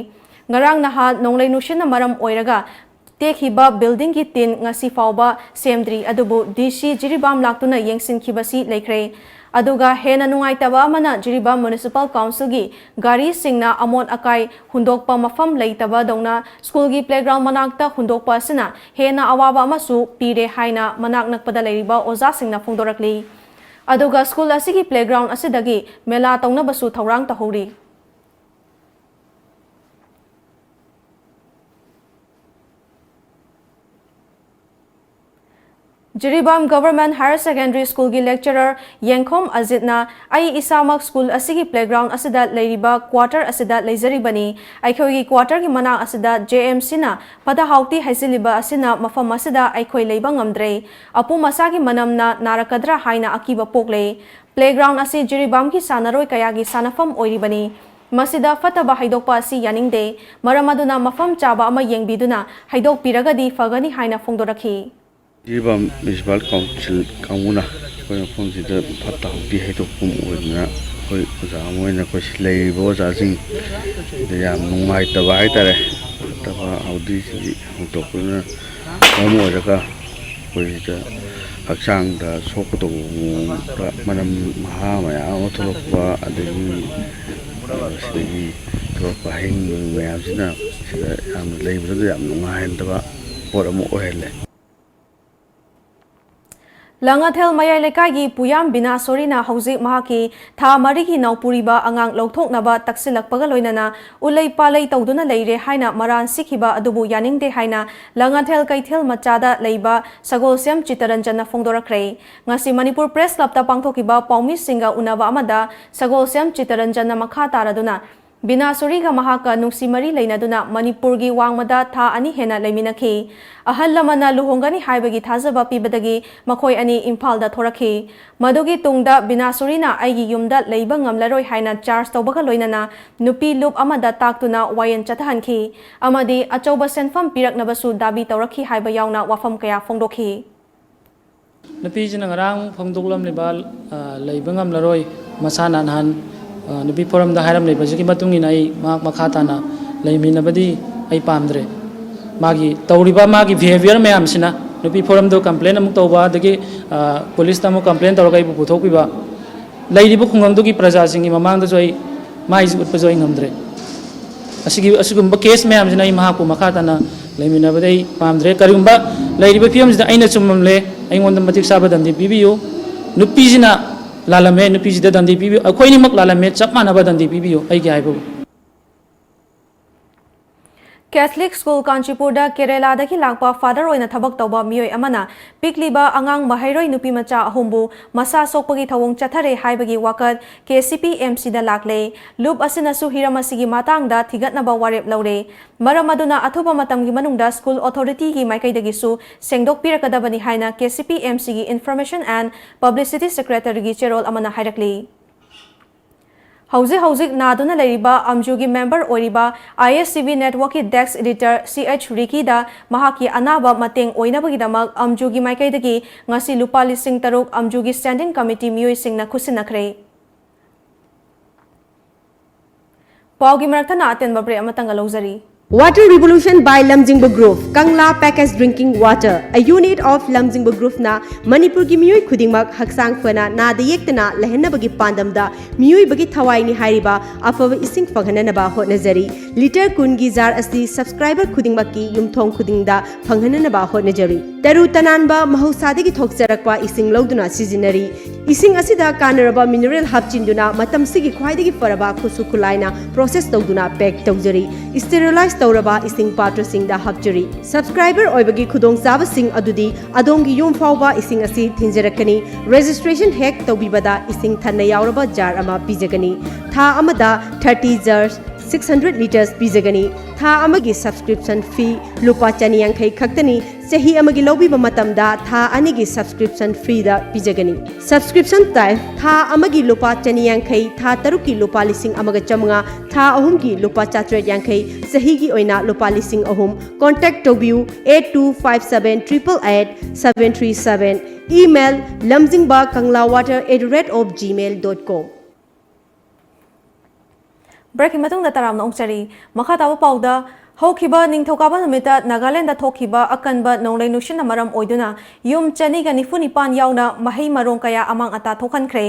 ꯉꯔꯥꯡ ꯅꯍꯥꯟ ꯅꯣꯡꯂꯩ ꯅꯨꯡꯁꯤꯠꯅ ꯃꯔꯝ ꯑꯣꯏꯔꯒ ꯇꯦꯛꯈꯤꯕ ꯕꯤꯜꯗꯤꯡꯒꯤ ꯇꯤꯟ ꯉꯁꯤ ꯐꯥꯎꯕ ꯁꯦꯝꯗ꯭ꯔꯤ ꯑꯗꯨꯕु DC ꯖꯤꯔꯤꯕꯥꯝ ꯂꯥꯛꯇꯨꯅ ꯌꯦꯡꯁꯤꯟꯈꯤꯕꯁꯤ ꯂꯩꯈ꯭ꯔꯦ ꯑꯗꯨꯒ ꯍꯦꯟꯅ ꯅꯨꯡꯉꯥꯏꯇꯕ ꯑꯃꯅ ꯖꯤꯔꯤꯕꯥꯝ ꯃ꯭ꯌꯨꯅꯤꯁꯤꯄꯥꯜ ꯀꯥꯎꯟꯁꯤꯜꯒꯤ ꯒꯥꯔꯤꯁꯤꯡꯅ ꯑꯃꯣꯠ ꯑꯀꯥꯏ ꯍꯨꯟꯗꯣꯛꯄ ꯃꯐꯝ ꯂꯩꯇꯕꯗꯧꯅ ꯁ꯭ꯀꯨꯜꯒꯤ ꯄ꯭ꯂꯦꯒ꯭ꯔꯥꯎꯟ ꯃꯅꯥꯛꯇ ꯍꯨꯟꯗꯣꯛꯄ ꯑꯁꯤꯅ ꯍꯦꯟꯅ ꯑꯋꯥꯕ ꯑꯃꯁꯨ ꯄꯤꯔꯦ ꯍꯥꯏꯅ ꯃꯅꯥꯛ ꯅꯛꯄꯗ ꯂꯩꯔꯤꯕ ꯑꯣꯖꯥꯁꯤꯡꯅ ꯐꯣꯡꯗꯣꯔꯛꯂꯤ ꯑꯗꯨꯒ ꯁ꯭ꯀꯨꯜ ꯑꯁꯤꯒꯤ ꯄ꯭ꯂꯦꯒ꯭ꯔꯥꯎꯟ ꯑꯁꯤꯗꯒꯤ ꯃꯦꯂꯥ ꯇꯧꯅꯕꯁꯨ ꯊꯧꯔꯥꯡ ꯇꯧꯍꯧꯔꯤ ꯖꯤꯔꯤꯕꯥꯝ ꯒꯚꯔꯟꯃꯦꯟꯠ ꯍꯥꯌꯔ ꯁꯦꯀꯦꯟꯗꯔꯤ ꯁ꯭ꯀꯨꯜꯒꯤ ꯂꯦꯛꯆꯔꯔ ꯌꯦꯡꯈꯣꯝ ꯑꯖꯤꯠꯅ ꯑꯩ ꯏꯁꯥꯃꯛ ꯁ꯭ꯀꯨꯜ ꯑꯁꯤꯒꯤ ꯄ꯭ꯂꯦꯒ꯭ꯔꯥꯎꯟ ꯑꯁꯤꯗ ꯂꯩꯔꯤꯕ ꯀ꯭ꯋꯥꯇꯔ ꯑꯁꯤꯗ ꯂꯩꯖꯔꯤꯕꯅꯤ ꯑꯩꯈꯣꯏꯒꯤ ꯀ꯭ꯋꯥꯇꯔꯒꯤ ꯃꯅꯥꯛ ꯑꯁꯤꯗ JMCꯅ ꯐꯠꯇ ꯍꯥꯎꯊꯤ ꯍꯩꯖꯤꯜꯂꯤꯕ ꯑꯁꯤꯅ ꯃꯐꯝ ꯑꯁꯤꯗ ꯑꯩꯈꯣꯏ ꯂꯩꯕ ꯉꯝꯗ꯭ꯔꯦ ꯑꯄꯨꯝ ꯑꯁꯥꯒꯤ ꯃꯅꯝꯅ ꯅꯥꯔꯛꯀꯗ꯭ꯔꯥ ꯍꯥꯏꯅ ꯑꯀꯤꯕ ꯄꯣꯛꯂꯦ ꯄ꯭ꯂꯦꯒ꯭ꯔꯥꯎꯟ ꯑꯁꯤ ꯖꯤꯔꯤꯕꯥꯝꯒꯤ ꯁꯥꯟꯅꯔꯣꯏ ꯀꯌꯥꯒꯤ ꯁꯥꯟꯅꯐꯝ ꯑꯣꯏꯔꯤꯕꯅꯤ ꯃꯁꯤꯗ ꯐꯠꯇꯕ ꯍꯩꯗꯣꯛꯄ ꯑꯁꯤ ꯌꯥꯅꯤꯡꯗꯦ ꯃꯔꯝ ꯑꯗꯨꯅ ꯃꯐꯝ ꯆꯥꯕ ꯑꯃ ꯌꯦꯡꯕꯤꯗꯨꯅ ꯍꯩꯗꯣꯛꯄꯤꯔꯒꯗꯤ ꯐꯒꯅꯤ ꯍꯥꯏꯅ ꯐꯣꯡꯗꯣꯔꯛꯈꯤ ꯖꯤꯔꯤꯕꯥꯝ ꯃ꯭ꯌꯨꯅꯤꯁꯤꯄꯥꯜ ꯀꯥꯎꯟꯁꯤꯜ ꯀꯥꯡꯕꯨꯅ ꯑꯩꯈꯣꯏ ꯃꯐꯝꯁꯤꯗ ꯐꯠꯇ ꯍꯥꯎꯊꯤ ꯍꯩꯗꯣꯛꯐꯝ ꯑꯣꯏꯗꯨꯅ ꯑꯩꯈꯣꯏ ꯑꯣꯖꯥ ꯑꯃ ꯑꯣꯏꯅ ꯑꯩꯈꯣꯏ ꯂꯩꯔꯤꯕ ꯑꯣꯖꯥꯁꯤꯡꯗ ꯌꯥꯝ ꯅꯨꯡꯉꯥꯏꯇꯕ ꯍꯥꯏꯇꯥꯔꯦ ꯐꯠꯇꯕ ꯍꯥꯎꯊꯤꯁꯤꯡꯁꯤ ꯍꯨꯟꯗꯣꯛꯄꯗꯨꯅ ꯃꯔꯝ ꯑꯣꯏꯔꯒ ꯑꯩꯈꯣꯏꯁꯤꯗ ꯍꯛꯆꯥꯡꯗ ꯁꯣꯛꯀꯗꯧꯕ ꯃꯑꯣꯡꯗ ꯃꯅꯝ ꯃꯍꯥ ꯃꯌꯥꯝ ꯑꯃ ꯊꯣꯛꯂꯛꯄ ꯑꯗꯒꯤ ꯁꯤꯗꯒꯤ ꯊꯣꯛꯂꯛꯄ ꯍꯌꯤꯡ ꯃꯌꯥꯝꯁꯤꯅ ꯁꯤꯗ ꯌꯥꯝꯅ ꯂꯩꯕꯗꯨꯗ ꯌꯥꯝ ꯅꯨꯡꯉꯥꯏꯍꯟꯗꯕ ꯄꯣꯠ ꯑꯃ ꯑꯣꯏꯍꯜꯂꯦ ꯂꯉꯥꯊꯦꯜ ꯃꯌꯥꯏ ꯂꯩꯀꯥꯏꯒꯤ ꯄꯨꯌꯥꯝ ꯕꯤꯅꯥꯁꯣꯔꯤꯅ ꯍꯧꯖꯤꯛ ꯃꯍꯥꯛꯀꯤ ꯊꯥ 4ꯒꯤ ꯅꯧꯄꯨꯔꯤꯕ ꯑꯉꯥꯡ ꯂꯧꯊꯣꯛꯅꯕ ꯇꯛꯁꯤꯜꯂꯛꯄꯒ ꯂꯣꯏꯅꯅ ꯎꯂꯩ ꯄꯥꯂꯩ ꯇꯧꯗꯨꯅ ꯂꯩꯔꯦ ꯍꯥꯏꯅ ꯃꯔꯥꯟ ꯁꯤꯈꯤꯕ ꯑꯗꯨꯕꯨ ꯌꯥꯅꯤꯡꯗꯦ ꯍꯥꯏꯅ ꯂꯉꯥꯊꯦꯜ ꯀꯩꯊꯦꯜ ꯃꯆꯥꯗ ꯂꯩꯕ ꯁꯒꯣꯜꯁꯦꯝ ꯆꯤꯇꯔꯟꯖꯟꯅ ꯐꯣꯡꯗꯣꯔꯛꯈ꯭ꯔꯦ ꯉꯁꯤ ꯃꯅꯤꯄꯨꯔ ꯄ꯭ꯔꯦꯁ ꯀ꯭ꯂꯕꯇ ꯄꯥꯡꯊꯣꯛꯈꯤꯕ ꯄꯥꯎꯃꯤꯁꯤꯡꯒ ꯎꯅꯕ ꯑꯃꯗ ꯁꯒꯣꯜꯁꯦꯝ ꯆꯤꯇꯔꯟꯖꯟꯅ ꯃꯈꯥ ꯇꯥꯔꯗꯨꯅ ꯕꯤꯅꯥꯁꯣꯔꯤꯒ ꯃꯍꯥꯛꯀ ꯅꯨꯡꯁꯤ ꯃꯔꯤ ꯂꯩꯅꯗꯨꯅ ꯃꯅꯤꯄꯨꯔꯒꯤ ꯋꯥꯡꯃꯗ ꯊꯥ 2 ꯍꯦꯟꯅ ꯂꯩꯃꯤꯟꯅꯈꯤ ꯑꯍꯜ ꯂꯃꯟꯅ ꯂꯨꯍꯣꯡꯒꯅꯤ ꯍꯥꯏꯕꯒꯤ ꯊꯥꯖꯕ ꯄꯤꯕꯗꯒꯤ ꯃꯈꯣꯏ ꯑꯅꯤ ꯏꯝꯐꯥꯜꯗ ꯊꯣꯔꯛꯈꯤ ꯃꯗꯨꯒꯤ ꯇꯨꯡꯗ ꯕꯤꯅꯥꯁꯣꯔꯤꯅ ꯑꯩꯒꯤ ꯌꯨꯝꯗ ꯂꯩꯕ ꯉꯝꯂꯔꯣꯏ ꯍꯥꯏꯅ ꯆꯥꯔꯖ ꯇꯧꯕꯒ ꯂꯣꯏꯅꯅ ꯅꯨꯄꯤ ꯂꯨꯞ ꯑꯃꯗ ꯇꯥꯛꯇꯨꯅ ꯋꯥꯌꯦꯜ ꯆꯠꯊꯍꯟꯈꯤ ꯑꯃꯗꯤ ꯑꯆꯧꯕ ꯁꯦꯟꯐꯝ ꯄꯤꯔꯛꯅꯕꯁꯨ ꯗꯥꯕꯤ ꯇꯧꯔꯛꯈꯤ ꯍꯥꯏꯕ ꯌꯥꯎꯅ ꯋꯥꯐꯝ ꯀꯌꯥ ꯐꯣꯡꯗꯣꯛꯈꯤ ꯅꯨꯄꯤꯁꯤꯅ ꯉꯔꯥꯡ ꯐꯣꯡꯗꯣꯛꯂꯝꯂꯤꯕ ꯂꯩꯕ ꯉꯝꯂꯔꯣꯏ ꯃꯁꯥꯅ ꯅꯍꯥꯟ ꯅꯨꯄꯤ ꯐꯣꯔꯝꯗ ꯍꯥꯏꯔꯝꯂꯤꯕꯁꯤꯒꯤ ꯃꯇꯨꯡ ꯏꯟꯅ ꯑꯩ ꯃꯍꯥꯛ ꯃꯈꯥ ꯇꯥꯅ ꯂꯩꯃꯤꯟꯅꯕꯗꯤ ꯑꯩ ꯄꯥꯝꯗ꯭ꯔꯦ ꯃꯥꯒꯤ ꯇꯧꯔꯤꯕ ꯃꯥꯒꯤ ꯕꯤꯍꯦꯕꯤꯌꯔ ꯃꯌꯥꯝꯁꯤꯅ ꯅꯨꯄꯤ ꯐꯣꯔꯝꯗꯣ ꯀꯝꯄ꯭ꯂꯦꯟ ꯑꯃꯨꯛ ꯇꯧꯕ ꯑꯗꯒꯤ ꯄꯨꯂꯤꯁꯇ ꯑꯃꯨꯛ ꯀꯝꯄ꯭ꯂꯦꯟ ꯇꯧꯔꯒ ꯑꯩꯕꯨ ꯄꯨꯊꯣꯛꯄꯤꯕ ꯂꯩꯔꯤꯕ ꯈꯨꯡꯒꯪꯗꯨꯒꯤ प्रजाꯁꯤꯡꯒꯤ ꯃꯃꯥꯡꯗꯁꯨ ꯑꯩ ꯃꯥꯏꯁꯤ ꯎꯠꯄꯁꯨ ꯑꯩ ꯉꯝꯗ꯭ꯔꯦ ꯑꯁꯤꯒꯨꯝꯕ ꯀꯦꯁ ꯃꯌꯥꯝꯁꯤꯅ ꯑꯩ ꯃꯍꯥꯛꯄꯨ ꯃꯈꯥ ꯇꯥꯅ ꯂꯩꯃꯤꯟꯅꯕꯗ ꯑꯩ ꯄꯥꯝꯗ꯭ꯔꯦ ꯀꯔꯤꯒꯨꯝꯕ ꯂꯩꯔꯤꯕ ꯐꯤꯕꯝꯁꯤꯗ ꯑꯩꯅ ꯆꯨꯝꯃꯝꯂꯦ ꯑꯩꯉꯣꯟꯗ ꯃꯇꯤꯛ ꯆꯥꯕ ꯗꯟꯗꯤ ꯄꯤꯕꯤꯌꯨ ꯅꯨꯄꯤꯁꯤꯅ ꯂꯥꯜꯂꯝꯃꯦ ꯅꯨꯄꯤꯁꯤꯗ ꯗꯟꯗꯤ ꯄꯤꯕꯤꯌꯨ ꯑꯩꯈꯣꯏꯅꯤꯃꯛ ꯂꯥꯜꯂꯝꯃꯦ ꯆꯞ ꯃꯥꯟꯅꯕ ꯗꯟꯗꯤ ꯄꯤꯕꯤꯌꯨ ꯑꯩꯒꯤ ꯍꯥꯏꯕꯕꯨ Catholic School Kanchipurda Kerala daki lakpa father oina thabak tawba mioi amana pikliba angang mahairoi nupi macha ahumbu masa sokpagi thawong chathare haibagi wakat KCP MC da lakle loop asinasu hiramasigi matangda thigatnaba warep laure maramaduna athuba matamgi manungda school authority gi maikaidagi su sengdok pirakadabani haina KCP MC gi Information and Publicity Secretary gi cherol amana hairakli Hauzik Naduna Lariba Amjugi member Oriba ISCB Network Dex Editor CH Ricky da Mahaki Anaba Mateng Oinabagidamak Amjugi Maikaidagi Ngasi Lupali Singh Taruk Amjugi Standing Committee Mui Singh na Kusinakre. Paugi Marathana Aten Babre Amatangalozari. Water Revolution by Lamjingba Group, Kangla Packaged Drinking Water, a unit of Lamjingba Group na Manipur gi miyoi khudingmak haksang fana na da yektana lehenna bagi pandam da miyoi bagi thawai ni hairiba afaba ising phanghanana ba hotnajari liter kun gi jar asti subscriber khudingmak ki yumthong khudingda phanghanana ba hotnajari taru tananba mahusadi gi thokjarakwa ising loduna sizinari ising asida kanaraba mineral hapchinduna matam sigi khwaidagi faraba khusu khulaina process tawduna pack tawjari sterilize Tauraba ising patra sing da hapjuri subscriber oibagi khudong chaba sing adudi adongi yum fawba ising asi thinjarakani registration hack tawbibada ising thanna yauraba jar ama pijagani tha amada 30 jars 600 liters pijagani tha amagi subscription fee lupa chani yankhai khaktani chahi amagi lobiba matamda tha anigi subscription fee da pijagani subscription type tha amagi lupa chani yankhai tha taruki lupa lising amaga chamanga tha ahumgi lupa chatre yankhai chahi gi oina lupa lising ahum contact tobiu 8257888737 email lamjingbakanglawwater@gmail.com Breaking matung na taram na ongchari makatawa pauda Hokiba Ningthokaba Namita Nagaland Thokiba Akanba Nonglai Nushin Maram Oiduna Yum Chaniga Nifunipan Yauna Mahi Marong Kaya amang ata thokan kre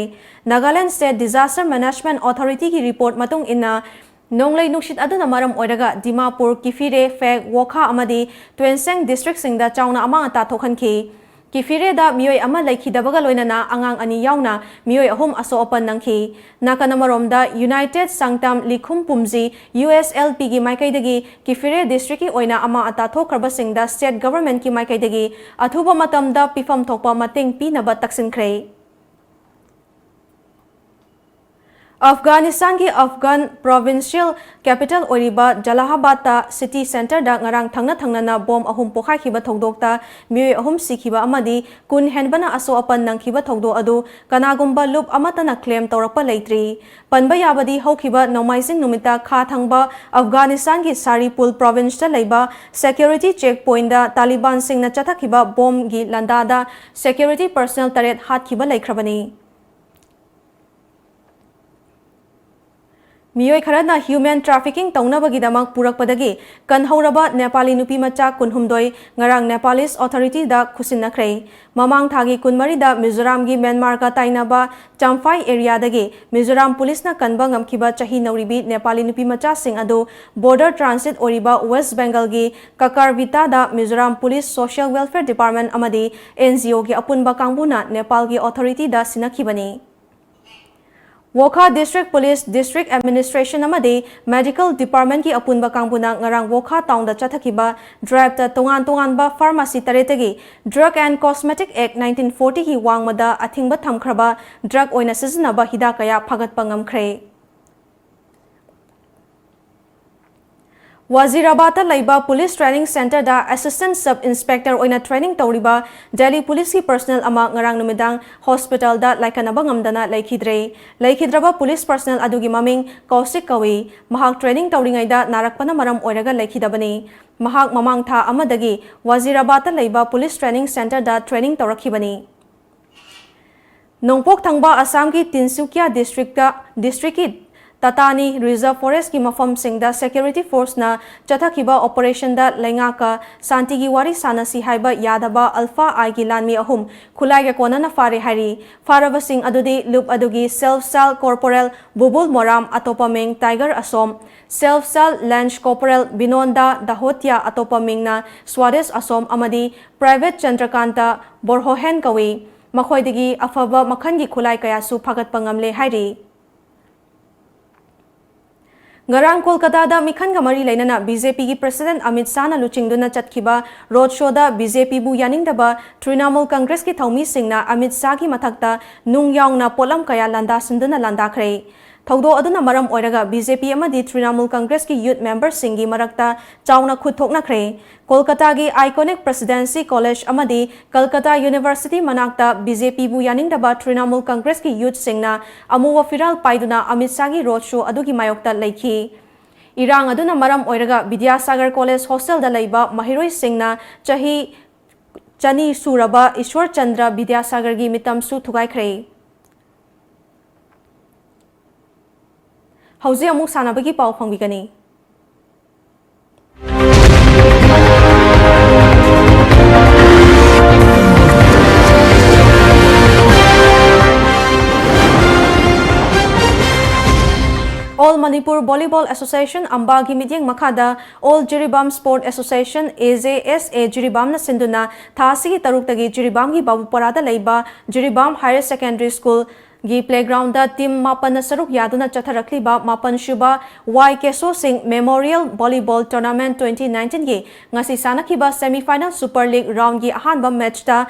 Nagaland State Disaster Management Authority ki report matung inna Nonglai Nushit aduna maram oiraga Dimapur Kifire Feg Wokha amadi Twenseng District Singda Chauna amang ata thokan ki Kifire da miyoy ama laikhidabaga loinana angang ani yauna miyoy ahum aso opan nangki nakanamarom da United Sanctum Likhum Pumzi USLP gi maikaidagi Kifire district ki oina ama ata thokraba singda state government ki maikaidagi athuba matamda pifam thokpa mateng pinaba taksinkhre Afghanistan ki Afghan provincial capital Oriba Jalalabad ta city center da ngarang thangna na bom ahum pokhai khiba thogdokta mioi ahum sikhiba amadi kun henbana aso apan nang khiba thogdo adu kanagumba loop amatana claim tawrapa leitri panba yabadi hokhiba nomaising numita kha thangba Afghanistan ki Saripul province ta leiba security checkpoint da Taliban sing na chathakhiba bom gi landa da security personnel taret hat khiba leikhrabani Miyoy kharana human trafficking taunabagidamang purakpadagi kanhauraba Nepali nupi macha kunhumdoi ngarang Nepalese authority da khusinakre mamang thagi kunmari da Mizoram gi Myanmar ka tainaba Champhai area dagi Mizoram police na kanba ngamkhiba chahi nauribi Nepali nupi macha sing adu border transit oriba West Bengal gi Kakarvita da Mizoram police social welfare department amadi NGO gi apunba kangbuna Nepal gi authority da sinakhibani Wokha District Police District Administration amadi Medical Department ki apunba kangbuna ngarang Wokha town da chathakiba drive ta tongan ba pharmacy taretagi Drug and Cosmetic Act 1940 ki wangmada athingba thamkhraba drug oina sizinaba hidakaya phagatpa ngamkhre Wazirabad laiba Police Training Center da Assistant Sub Inspector oina training tawriba Delhi Police ki personnel ama ngarang numidang hospital da laikanaba ngamdana laikhidraba police personnel adugi maming Kausik Kawi mahak training tawringai da narakpana maram oiraga laikhidabani mahak mamang tha amadagi Wazirabad laiba Police Training Center da training tawrakhibani Nongpok thangba Assam ki Tinsukia district ki Tatani Reserve Forest ki mafam singda security force na chathakiba operation da lengaka santigi wari sanasi haiba yadaba alpha I ki lanmi ahum khulai ga kona na fare hari faraba sing adudi loop adugi self sal corporal Bubul Moram atopameng Tiger Asom self sal Lance Corporal Binonda Dahotia atopameng na Swades Asom amadi private Chandrakanta Borhohen Kawi makhoidagi afaba makhangi khulai kaya su phagat pangamle hari Ngarang Kolkata da mikhan ga mari lainana BJP gi President Amit Shah na luchingduna chatkiba road show da BJP bu yaningdaba Trinamool Congress ki thaumi singna Amit Shah gi mathakta nung yaungna polam kaya landa sinduna landa khre thaudo aduna maram oiraga BJP amadi Trinamool Congress ki youth members singi marakta chauna khuthokna khre Kolkata gi iconic Presidency College amadi Kolkata University manakta BJP bu yaningdaba Trinamool Congress ki youth singna amuwa firal paiduna Amit Shah gi road show adugi mayokta leikhi Irang aduna maram oiraga Vidyasagar College hostel da laiba mahiroi singna chahi chani suraba Ishwar Chandra Vidyasagar gi mitam su thugai khre Hauzi amuk sanabagi pau pangbigani All Manipur Volleyball Association Ambagi Midyang Makada All Jiribam Sport Association AJSA Jiribam na sinduna thasigi taruktagi Jiribam gi Babuparada leiba Jiribam Higher Secondary School gi playground da team mapan na saruk yaduna chatharakliba mapan shuba Y Keso Singh Memorial Volleyball Tournament 2019 gi ngasi sanakiba semi-final Super League round gi ahanba match da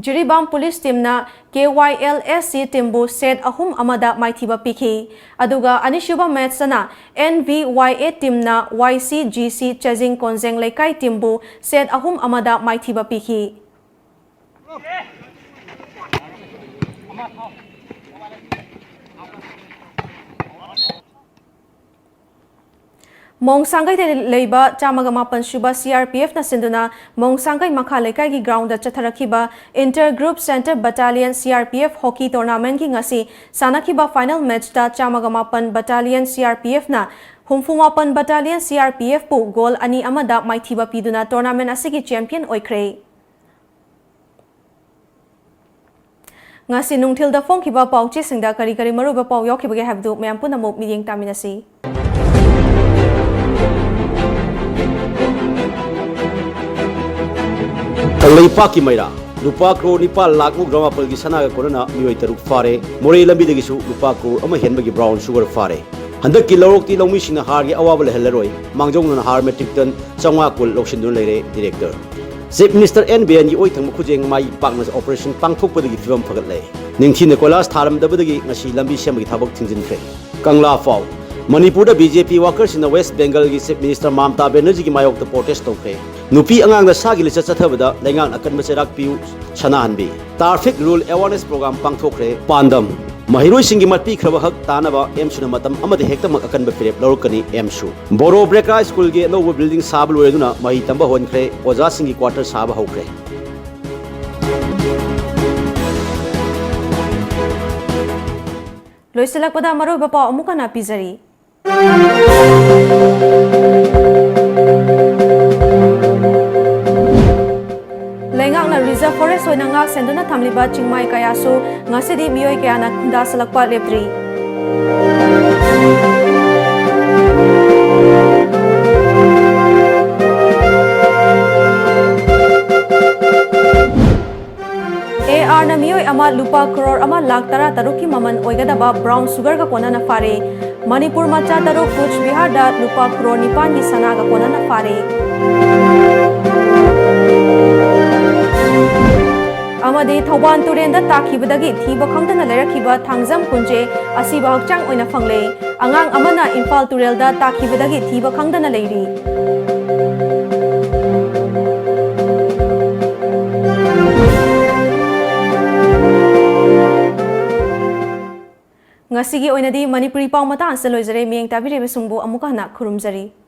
Jiribam Police Team na KYLSC Teambu set ahum amada maithiba pikhi aduga anishuba match na NVYA Team na YCGC Chasing Konzeng Laikai Teambu set ahum amada maithiba pikhi Mongsangai de leiba chamagamapan shuba CRPF na sinduna Mongsangai makha lekai gi ground da chatharakhiba Intergroup Center Battalion CRPF hockey tournament gi ngasi sanakhiba final match da chamagamapan Battalion CRPF na Humfumapan Battalion CRPF pu goal ani amada maithiba piduna tournament asigi champion oikhre ngasi nungthil da phongkhiba pauchi singda kari kari maruba pau yokhibage habdu mayam punamuk miding taminasi Leipaki Maira, Lupa Kro Nipa Lakmu Grama Palgi Sanaga Corona, Mui Taruk Fare, More Lambidigisu, Lupa Kro, Henbagi Brown Sugar Fare. And the Kilorokti Lomishin Hargi Awabal Helleroi, Mangjong and Har Metricton, Sangwakul Loshindun Lere, Director. Chief Minister NBN Oitam Kujing, my partners operation Pangtok Pudigi Film Pagale. Ninkin Nicolas Taram Dabudagi, Nashi Lambi Shemaki Tabak Tinjin Fe. Kangla Fau. Manipur BJP workers in the West Bengal Chief Minister Mamta Banerjee Mayok the protest of Nupi Angang the Sagi Chathabada, Langang Akan Maserak Piu, Chananbi. Traffic Rule Awareness Program Pangtokre, Pandam. Mahiro Singi Mati Kravahak, Tanava, M. Sunamatam, Amadi Hectam Akan Befre, Lorkani, M. Shu. Boro Breka School Gate no building Sabu Eduna, Mahitamba Honkre, Oza Singi Quarter Saba Hokre. Loiselak pada maru bapa amukana pizari. Lengak na reserve forest hoy nangak senduna thamliba chingmai kayasu ngasidi miyoi kaya na kunda salakpa lepri. AR na miyoi ama lupa crore ama lakh tara taruki maman oigadaba brown sugar ka kona na fare. Manipur macha taruk Kuch Bihar da lupa crore nipan gi sana ka kona na fare. Amadi Thauban Turenda Takibadagi Thiba Khangdana Lerakhiba Thangjam Kunje Asiba Hakchang Oina Phangle Angang Amana Impal Turelda Takibadagi Thiba Khangdana Leiri Ngasigi Oinadi Manipuri Pau Mata Ansa Loizare Miyeng Tabire Besungbu Amuka Na Khurumjari